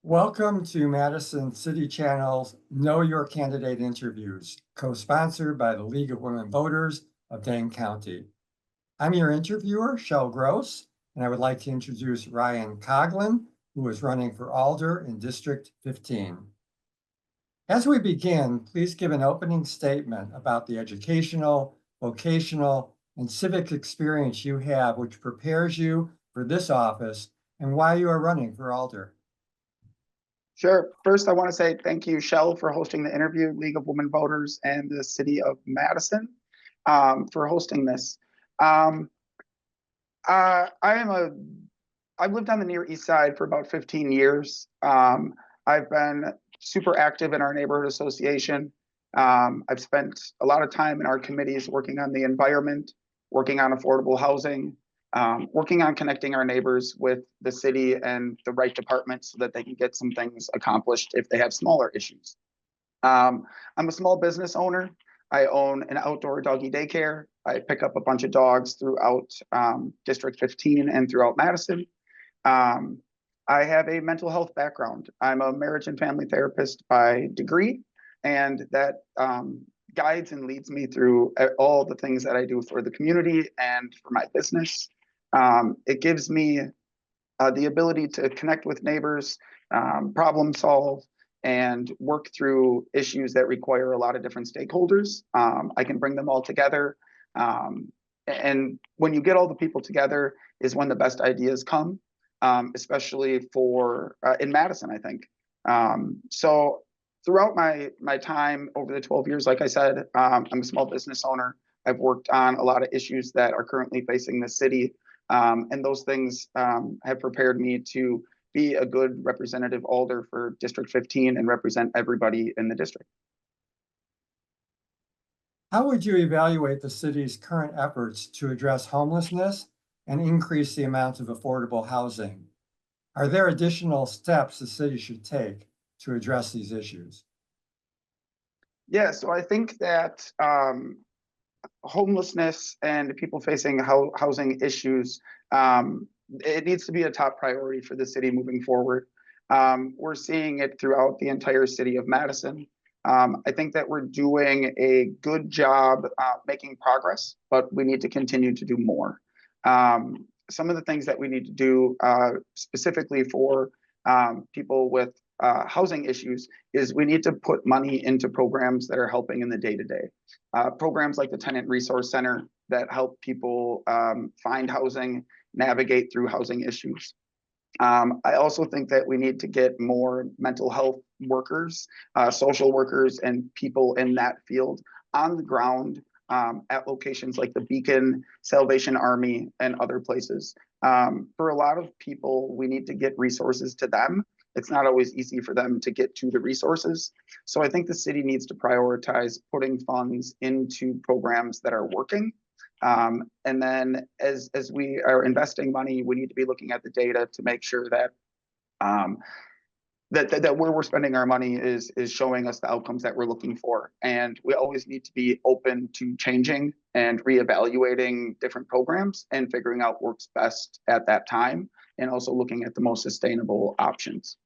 Welcome to Madison City Channel's Know Your Candidate interviews, co-sponsored by the League of Women Voters of Dane County. I'm your interviewer, Shel Gross, and I would like to introduce Ryan Koglin, who is running for Alder in District 15. As we begin, please give an opening statement about the educational, vocational, and civic experience you have which prepares you for this office and why you are running for Alder. Sure. First, I want to say thank you, Shel, for hosting the interview, League of Women Voters, and the City of Madison for hosting this. I've lived on the Near East Side for about 15 years. I've been super active in our neighborhood association. I've spent a lot of time in our committees working on the environment, working on affordable housing, working on connecting our neighbors with the city and the right departments so that they can get some things accomplished if they have smaller issues. I'm a small business owner. I own an outdoor doggy daycare. I pick up a bunch of dogs throughout District 15 and throughout Madison. I have a mental health background. I'm a marriage and family therapist by degree, and that guides and leads me through all the things that I do for the community and for my business. It gives me the ability to connect with neighbors, problem solve, and work through issues that require a lot of different stakeholders. I can bring them all together. And when you get all the people together is when the best ideas come, especially for in Madison, I think. So throughout my time over the 12 years, like I said, I'm a small business owner. I've worked on a lot of issues that are currently facing the city. And those things have prepared me to be a good representative alder for District 15 and represent everybody in the district. How would you evaluate the city's current efforts to address homelessness and increase the amount of affordable housing? Are there additional steps the city should take to address these issues? Yeah, so I think that homelessness and people facing housing issues, it needs to be a top priority for the city moving forward. We're seeing it throughout the entire city of Madison. I think that we're doing a good job making progress, but we need to continue to do more. Some of the things that we need to do specifically for people with housing issues is we need to put money into programs that are helping in the day-to-day. Programs like the Tenant Resource Center that help people find housing, navigate through housing issues. I also think that we need to get more mental health workers, social workers, and people in that field on the ground at locations like the Beacon, Salvation Army, and other places. For a lot of people, we need to get resources to them. It's not always easy for them to get to the resources. So I think the city needs to prioritize putting funds into programs that are working. And then as we are investing money, we need to be looking at the data to make sure that that where we're spending our money is showing us the outcomes that we're looking for. And we always need to be open to changing and reevaluating different programs and figuring out what's best at that time, and also looking at the most sustainable options.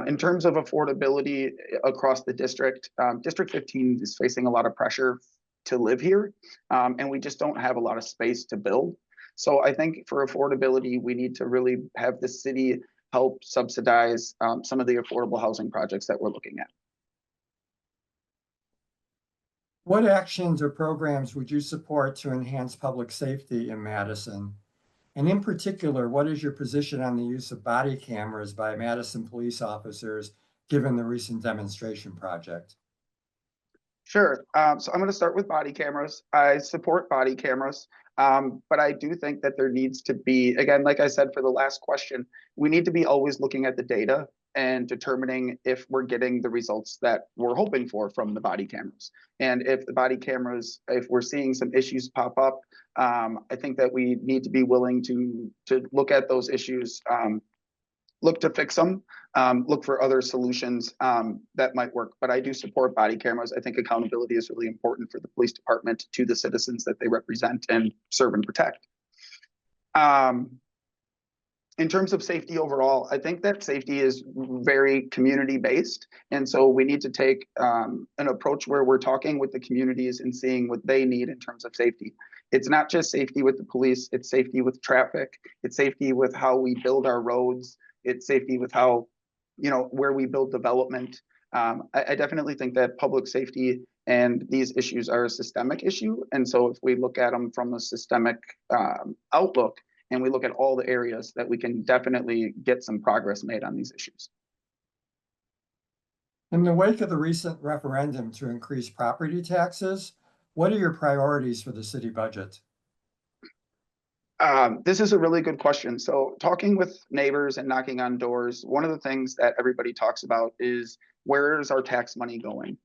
In terms of affordability across the district, District 15 is facing a lot of pressure to live here, and we just don't have a lot of space to build. So I think for affordability, we need to really have the city help subsidize some of the affordable housing projects that we're looking at. What actions or programs would you support to enhance public safety in Madison? And in particular, what is your position on the use of body cameras by Madison police officers, given the recent demonstration project? Sure. So I'm going to start with body cameras. I support body cameras, but I do think that there needs to be, again, like I said for the last question, we need to be always looking at the data and determining if we're getting the results that we're hoping for from the body cameras. And if the body cameras, if we're seeing some issues pop up, I think that we need to be willing to look at those issues, look to fix them, look for other solutions that might work. But I do support body cameras. I think accountability is really important for the police department to the citizens that they represent and serve and protect. In terms of safety overall, I think that safety is very community based. And so we need to take an approach where we're talking with the communities and seeing what they need in terms of safety. It's not just safety with the police, it's safety with traffic, it's safety with how we build our roads, it's safety with how, where we build development. I definitely think that public safety and these issues are a systemic issue. And so if we look at them from a systemic outlook, and we look at all the areas that we can definitely get some progress made on these issues. In the wake of the recent referendum to increase property taxes, what are your priorities for the city budget? This is a really good question. So talking with neighbors and knocking on doors, one of the things that everybody talks about is where is our tax money going?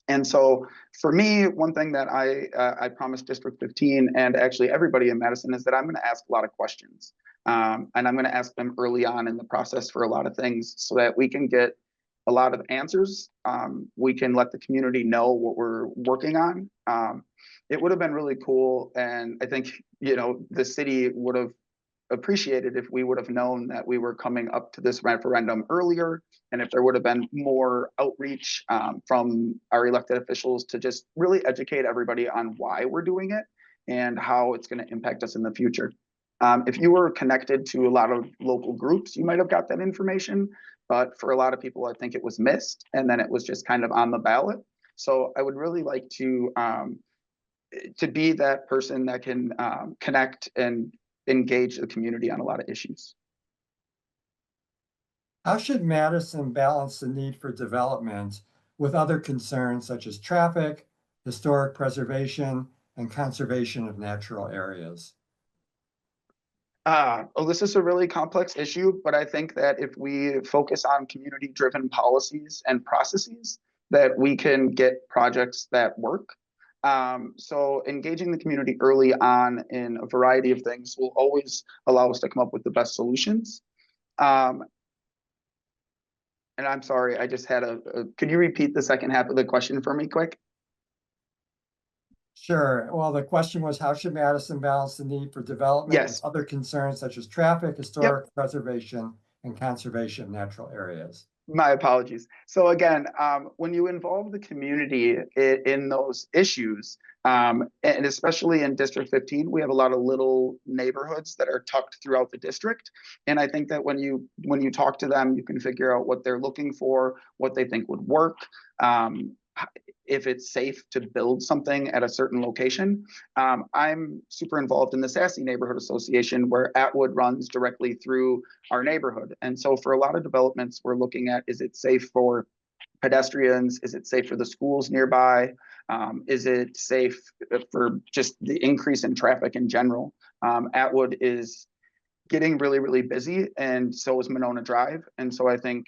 And so for me, one thing that I promised District 15 and actually everybody in Madison is that I'm going to ask a lot of questions. And I'm going to ask them early on in the process for a lot of things so that we can get a lot of answers. We can let the community know what we're working on. It would have been really cool. And I think, the city would have appreciated if we would have known that we were coming up to this referendum earlier, and if there would have been more outreach from our elected officials to just really educate everybody on why we're doing it and how it's going to impact us in the future. If you were connected to a lot of local groups, you might have got that information, but for a lot of people, I think it was missed, and then it was just kind of on the ballot. So I would really like to be that person that can connect and engage the community on a lot of issues. How should Madison balance the need for development with other concerns such as traffic, historic preservation, and conservation of natural areas? This is a really complex issue, but I think that if we focus on community-driven policies and processes, that we can get projects that work. So engaging the community early on in a variety of things will always allow us to come up with the best solutions. And I'm sorry, I just had could you repeat the second half of the question for me quick? Sure. Well, the question was, how should Madison balance the need for development with Yes. other concerns such as traffic, Yep. historic preservation, and conservation of natural areas? My apologies. So again, when you involve the community in those issues, and especially in District 15, we have a lot of little neighborhoods that are tucked throughout the district. And I think that when you talk to them, you can figure out what they're looking for, what they think would work, if it's safe to build something at a certain location. I'm super involved in the Sassy Neighborhood Association, where Atwood runs directly through our neighborhood. And so for a lot of developments, we're looking at, is it safe for pedestrians? Is it safe for the schools nearby? Is it safe for just the increase in traffic in general? Atwood is getting really, really busy, and so is Monona Drive. And so I think,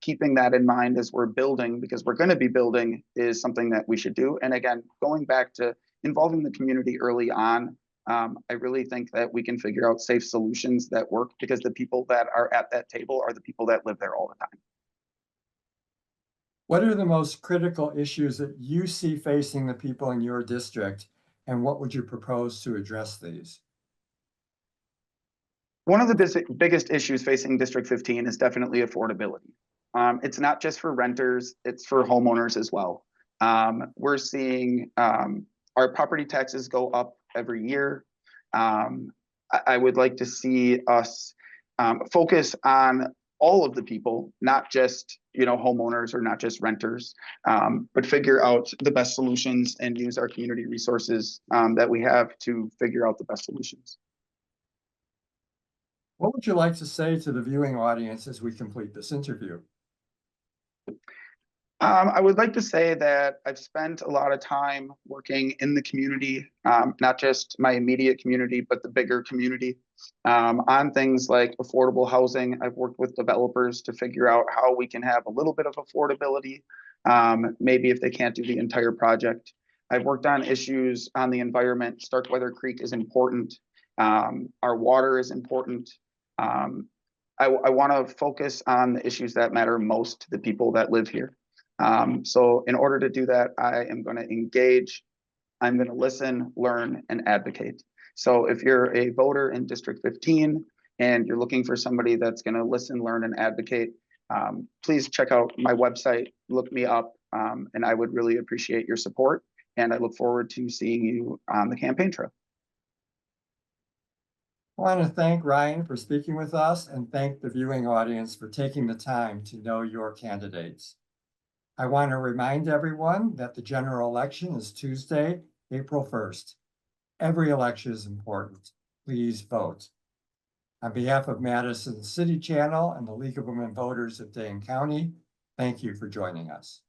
keeping that in mind as we're building, because we're going to be building, is something that we should do. And again, going back to involving the community early on, I really think that we can figure out safe solutions that work, because the people that are at that table are the people that live there all the time. What are the most critical issues that you see facing the people in your district, and what would you propose to address these? One of the biggest issues facing District 15 is definitely affordability. It's not just for renters, it's for homeowners as well. We're seeing our property taxes go up every year. I would like to see us focus on all of the people, not just homeowners or not just renters, but figure out the best solutions and use our community resources that we have to figure out the best solutions. What would you like to say to the viewing audience as we complete this interview? I would like to say that I've spent a lot of time working in the community, not just my immediate community, but the bigger community, on things like affordable housing. I've worked with developers to figure out how we can have a little bit of affordability, maybe if they can't do the entire project. I've worked on issues on the environment. Starkweather Creek is important. Our water is important. I want to focus on the issues that matter most to the people that live here. So in order to do that, I am going to engage, I'm going to listen, learn, and advocate. So if you're a voter in District 15, and you're looking for somebody that's going to listen, learn, and advocate, please check out my website, look me up, and I would really appreciate your support. And I look forward to seeing you on the campaign trail. I want to thank Ryan for speaking with us and thank the viewing audience for taking the time to know your candidates. I want to remind everyone that the general election is Tuesday, April 1st. Every election is important. Please vote. On behalf of Madison City Channel and the League of Women Voters of Dane County, thank you for joining us.